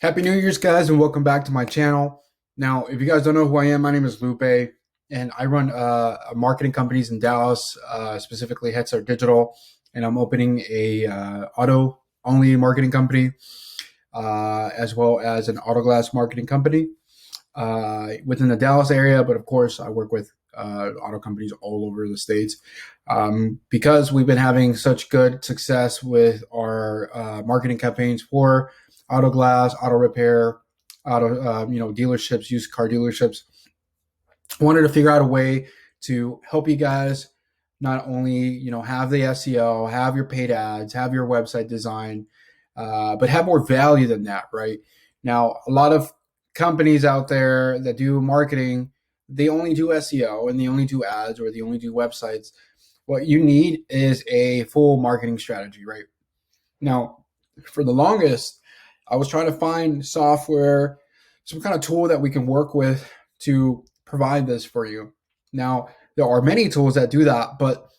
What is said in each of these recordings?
Happy New Year's, guys, and welcome back to my channel. Now, if you guys don't know who I am, my name is Lupe, and I run marketing companies in Dallas, specifically HeadStart Digital, and I'm opening a auto-only marketing company, as well as an auto glass marketing company within the Dallas area. But of course, I work with auto companies all over the states because we've been having such good success with our marketing campaigns for auto glass, auto repair, dealerships, used car dealerships. I wanted to figure out a way to help you guys not only have the SEO, have your paid ads, have your website design, but have more value than that, right? Now, a lot of companies out there that do marketing, they only do SEO and they only do ads or they only do websites. What you need is a full marketing strategy, right? Now, for the longest, I was trying to find software, some kind of tool that we can work with to provide this for you. Now, there are many tools that do that, but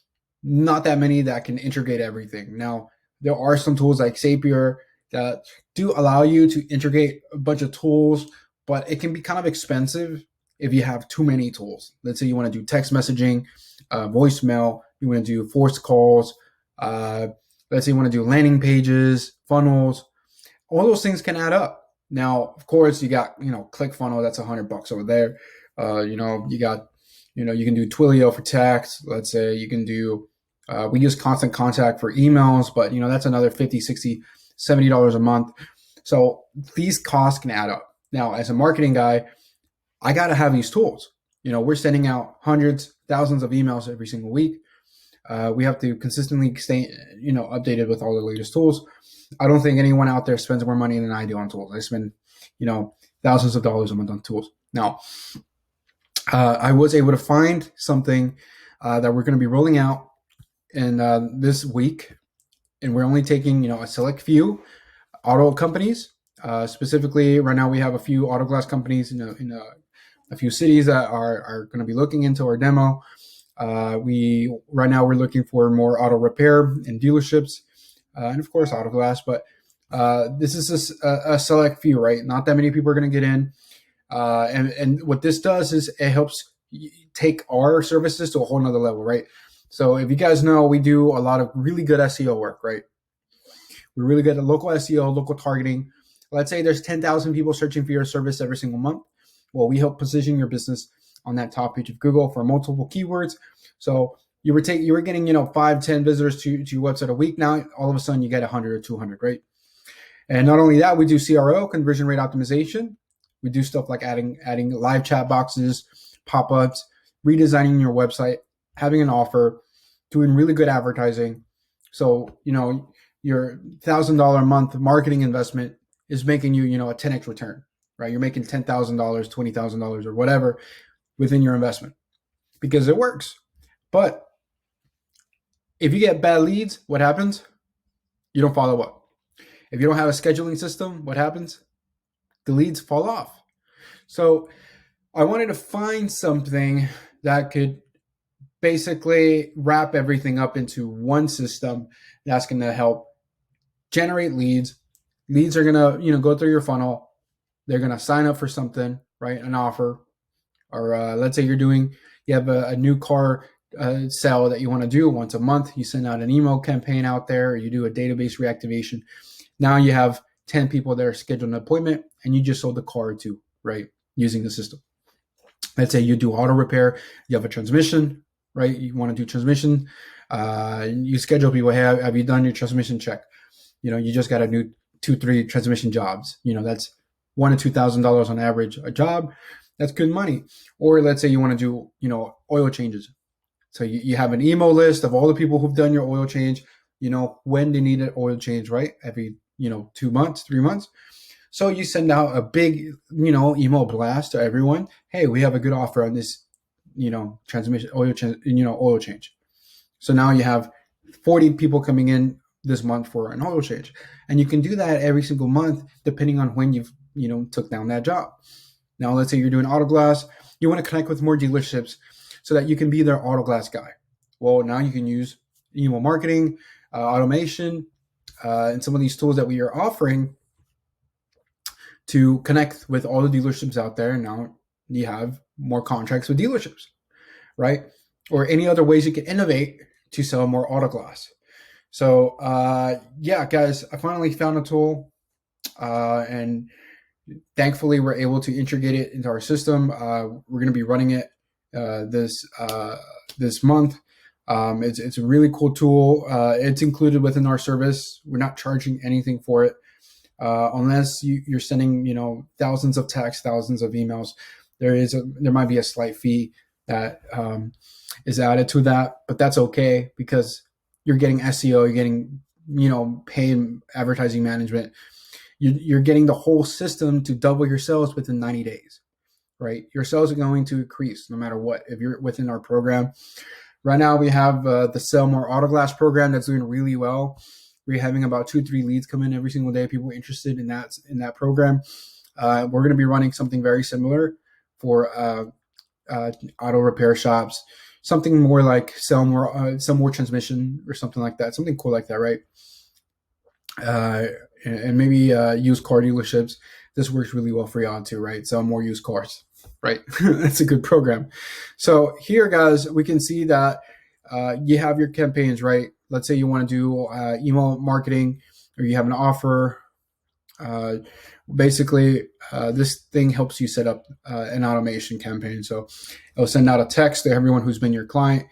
not that many that can integrate everything. Now, there are some tools like Zapier that do allow you to integrate a bunch of tools, but it can be kind of expensive if you have too many tools. Let's say you want to do text messaging, voicemail, you want to do forced calls, let's say you want to do landing pages, funnels. All those things can add up. Now, of course, you got, ClickFunnels, that's $100 over there. You got, you can do Twilio for text. Let's say you can do, we use Constant Contact for emails, but that's another $50, $60, $70 a month. So these costs can add up. Now, as a marketing guy, I got to have these tools. We're sending out hundreds, thousands of emails every single week. We have to consistently stay, updated with all the latest tools. I don't think anyone out there spends more money than I do on tools. I spend, thousands of dollars a month on tools. Now, I was able to find something that we're going to be rolling out in this week, and we're only taking, a select few auto companies. Specifically, right now we have a few auto glass companies in a few cities that are going to be looking into our demo. Right now we're looking for more auto repair in dealerships. And of course, auto glass, but this is a select few, right? Not that many people are going to get in. And what this does is it helps take our services to a whole nother level, right? So if you guys know, we do a lot of really good SEO work, right? We're really good at local SEO, local targeting. Let's say there's 10,000 people searching for your service every single month. Well, we help position your business on that top page of Google for multiple keywords. So you were getting 5, 10 visitors to your website a week. Now all of a sudden you get 100 or 200, right? And not only that, we do CRO, conversion rate optimization. We do stuff like adding live chat boxes, pop-ups, redesigning your website, having an offer, doing really good advertising. So your $1,000 a month marketing investment is making you a 10x return, right? You're making $10,000, $20,000, or whatever within your investment because it works. But if you get bad leads, what happens? You don't follow up. If you don't have a scheduling system, what happens? The leads fall off. So I wanted to find something that could basically wrap everything up into one system that's going to help generate leads. Leads are going to, go through your funnel. They're going to sign up for something, right? An offer. Or let's say you have a new car sell that you want to do once a month. You send out an email campaign out there, or you do a database reactivation. Now you have 10 people that are scheduled an appointment and you just sold the car or two, right? Using the system. Let's say you do auto repair, you have a transmission, right? You want to do transmission. You schedule people, hey, have you done your transmission check? You just got a new 2-3 transmission jobs. That's $1,000 to $2,000 on average a job. That's good money. Or let's say you want to do, oil changes. So you have an email list of all the people who've done your oil change, when they need an oil change, right? Every, 2 months, 3 months. So you send out a big, email blast to everyone. Hey, we have a good offer on this, transmission, oil change. So now you have 40 people coming in this month for an oil change. And you can do that every single month, depending on when you've, took down that job. Now, let's say you're doing auto glass. You want to connect with more dealerships so that you can be their auto glass guy. Well, now you can use email marketing, automation, and some of these tools that we are offering to connect with all the dealerships out there. And now you have more contracts with dealerships, right? Or any other ways you can innovate to sell more auto glass. So yeah, guys, I finally found a tool, and thankfully we're able to integrate it into our system. We're going to be running it this month. It's a really cool tool. It's included within our service. We're not charging anything for it, unless you're sending thousands of texts, thousands of emails. There might be a slight fee that is added to that, but that's okay because you're getting SEO, you're getting paid advertising management. You're getting the whole system to double your sales within 90 days, right? Your sales are going to increase no matter what if you're within our program. Right now we have the Sell More Auto Glass program that's doing really well. We're having about 2-3 leads come in every single day. People interested in that program. We're going to be running something very similar for auto repair shops. Something more like sell more transmission or something like that. Something cool like that, right? And maybe used car dealerships. This works really well for y'all too, right? Sell more used cars, right? That's a good program. So here, guys, we can see that you have your campaigns, right? Let's say you want to do email marketing, or you have an offer. Basically, this thing helps you set up an automation campaign. So it'll send out a text to everyone who's been your client.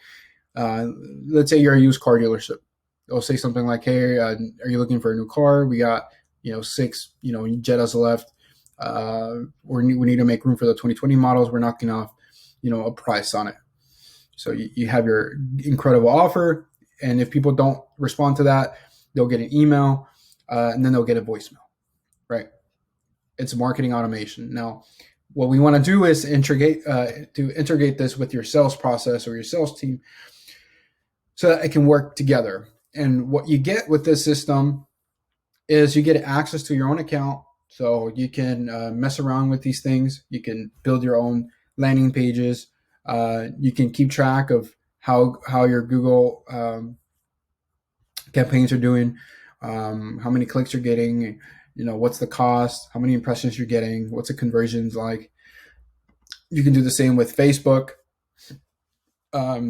Let's say you're a used car dealership. It'll say something like, "Hey, are you looking for a new car? We got 6 Jettas left. We need to make room for the 2020 models. We're knocking off a price on it." So you have your incredible offer, and if people don't respond to that, they'll get an email, and then they'll get a voicemail, right? It's marketing automation. Now, what we want to do is integrate this with your sales process or your sales team so that it can work together. And what you get with this system is you get access to your own account, so you can mess around with these things. You can build your own landing pages. You can keep track of how your Google campaigns are doing, how many clicks you're getting, what's the cost, how many impressions you're getting, what's the conversions like. You can do the same with Facebook.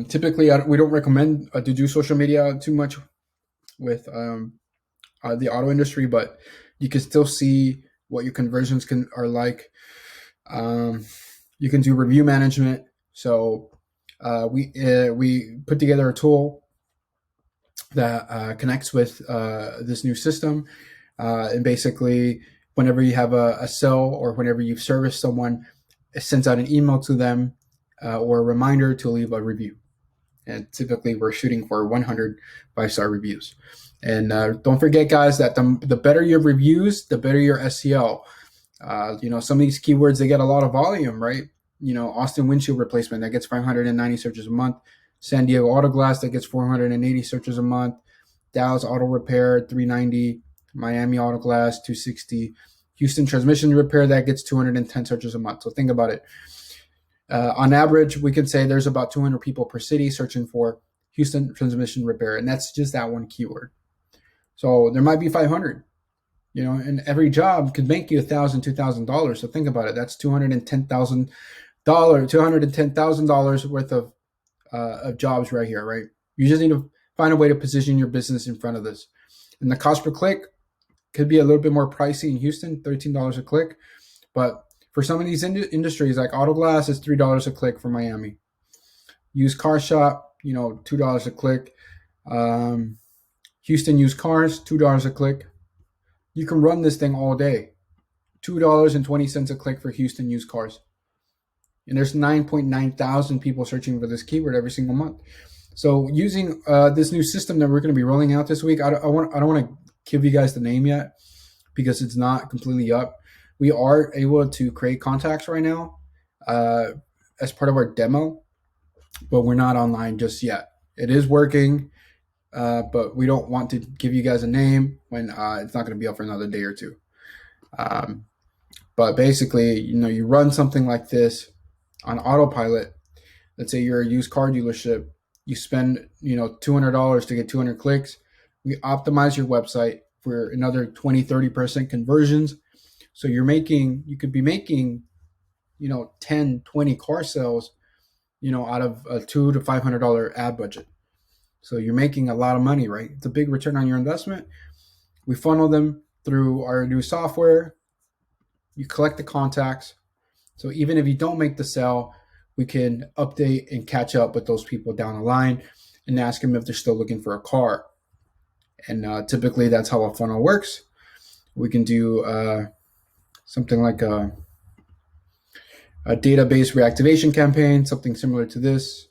Typically, we don't recommend to do social media too much with the auto industry, but you can still see what your conversions are like. You can do review management. So we put together a tool that connects with this new system, and basically, whenever you have a sell or whenever you've serviced someone, it sends out an email to them or a reminder to leave a review. And typically, we're shooting for 100 5-star reviews. And don't forget, guys, that the better your reviews, the better your SEO. Some of these keywords, they get a lot of volume, right? Austin windshield replacement, that gets 590 searches a month. San Diego auto glass, that gets 480 searches a month. Dallas auto repair, 390. Miami auto glass, 260. Houston transmission repair, that gets 210 searches a month. So think about it. On average, we can say there's about 200 people per city searching for Houston transmission repair, and that's just that one keyword. So there might be 500, and every job could make you $1,000, $2,000. So think about it. That's $210,000 worth of jobs right here, right? You just need to find a way to position your business in front of this. And the cost per click could be a little bit more pricey in Houston, $13 a click. But for some of these industries, like auto glass, is $3 a click for Miami. Used car shop, $2 a click. Houston used cars, $2 a click. You can run this thing all day. $2.20 a click for Houston used cars. And there's 9.9 thousand people searching for this keyword every single month. So using this new system that we're going to be rolling out this week, I don't want to give you guys the name yet because it's not completely up. We are able to create contacts right now as part of our demo, but we're not online just yet. It is working, but we don't want to give you guys a name when it's not going to be up for another day or two. But basically, you run something like this on autopilot. Let's say you're a used car dealership. You spend, $200 to get 200 clicks. We optimize your website for another 20, 30% conversions. So you could be making, 10, 20 car sales, out of a $200 to $500 ad budget. So you're making a lot of money, right? It's a big return on your investment. We funnel them through our new software. You collect the contacts. So even if you don't make the sale, we can update and catch up with those people down the line and ask them if they're still looking for a car. And typically that's how a funnel works. We can do something like a database reactivation campaign, something similar to this,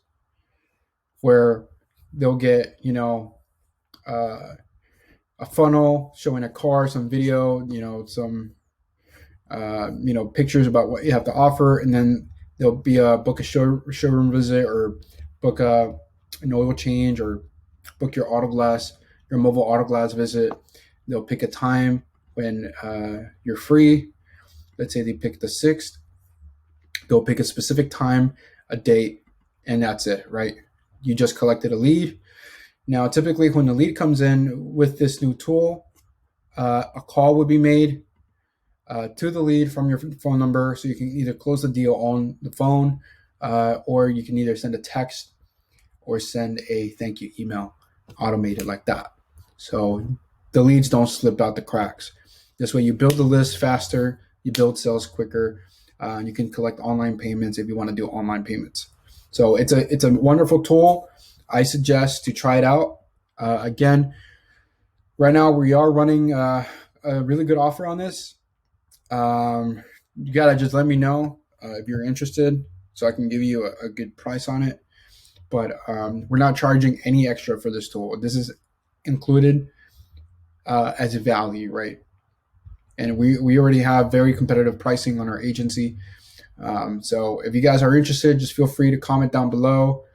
where they'll get, a funnel showing a car, some video, some, pictures about what you have to offer. And then there'll be a book a showroom visit, or book an oil change, or book your mobile auto glass visit. They'll pick a time when you're free. Let's say they pick the 6th. They'll pick a specific time, a date, and that's it, right? You just collected a lead. Now, typically when the lead comes in with this new tool, a call would be made to the lead from your phone number. So you can either close the deal on the phone, or you can either send a text or send a thank you email, automated like that. So the leads don't slip out the cracks. This way you build the list faster, you build sales quicker, and you can collect online payments if you want to do online payments. So it's a wonderful tool. I suggest to try it out. Again, right now we are running a really good offer on this. You gotta just let me know if you're interested, so I can give you a good price on it. But we're not charging any extra for this tool. This is included as a value, right? And we already have very competitive pricing on our agency. So if you guys are interested, just feel free to comment down below,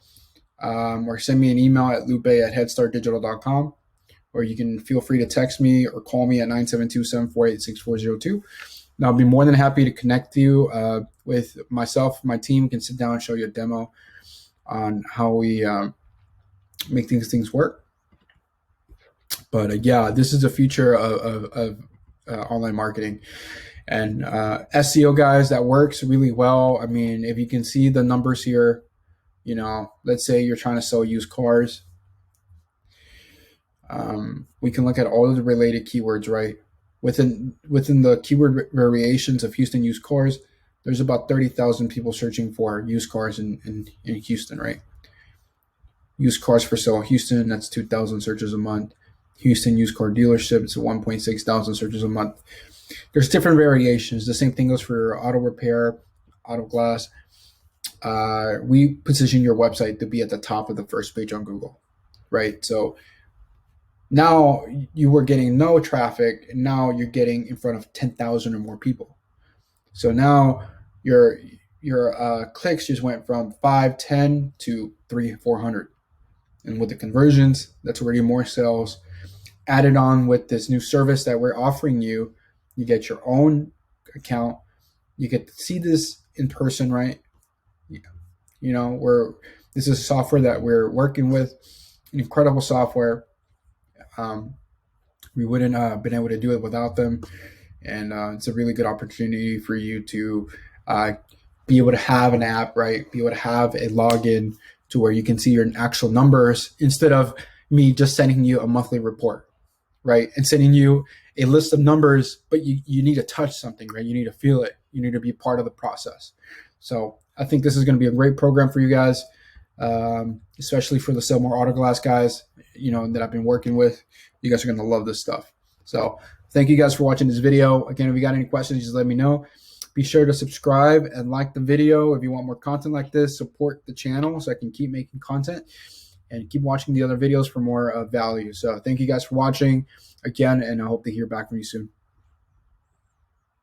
or send me an email at lupe@headstartdigital.com, or you can feel free to text me or call me at 972-748-6402. And I'll be more than happy to connect you with myself. My team can sit down and show you a demo on how we make things work. But yeah, this is the future of online marketing. And SEO, guys, that works really well. I mean, if you can see the numbers here, let's say you're trying to sell used cars. We can look at all of the related keywords, right? Within the keyword variations of Houston used cars, there's about 30,000 people searching for used cars in Houston, right? Used cars for sale Houston, that's 2,000 searches a month. Houston used car dealership, it's 1.6 thousand searches a month. There's different variations. The same thing goes for auto repair, auto glass. We position your website to be at the top of the first page on Google, right? So now you were getting no traffic, and now you're getting in front of 10,000 or more people. So now your clicks just went from 5, 10 to 300, 400. And with the conversions, that's already more sales. Added on with this new service that we're offering you, you get your own account. You get to see this in person, right? This is software that we're working with, an incredible software. We wouldn't have been able to do it without them. And it's a really good opportunity for you to be able to have an app, right? Be able to have a login to where you can see your actual numbers, instead of me just sending you a monthly report, right? And sending you a list of numbers, but you need to touch something, right? You need to feel it. You need to be part of the process. So I think this is going to be a great program for you guys, especially for the Sell More Auto Glass guys, that I've been working with. You guys are going to love this stuff. So thank you guys for watching this video. Again, if you got any questions, just let me know. Be sure to subscribe and like the video if you want more content like this. Support the channel so I can keep making content, and keep watching the other videos for more value. So thank you guys for watching again, and I hope to hear back from you soon.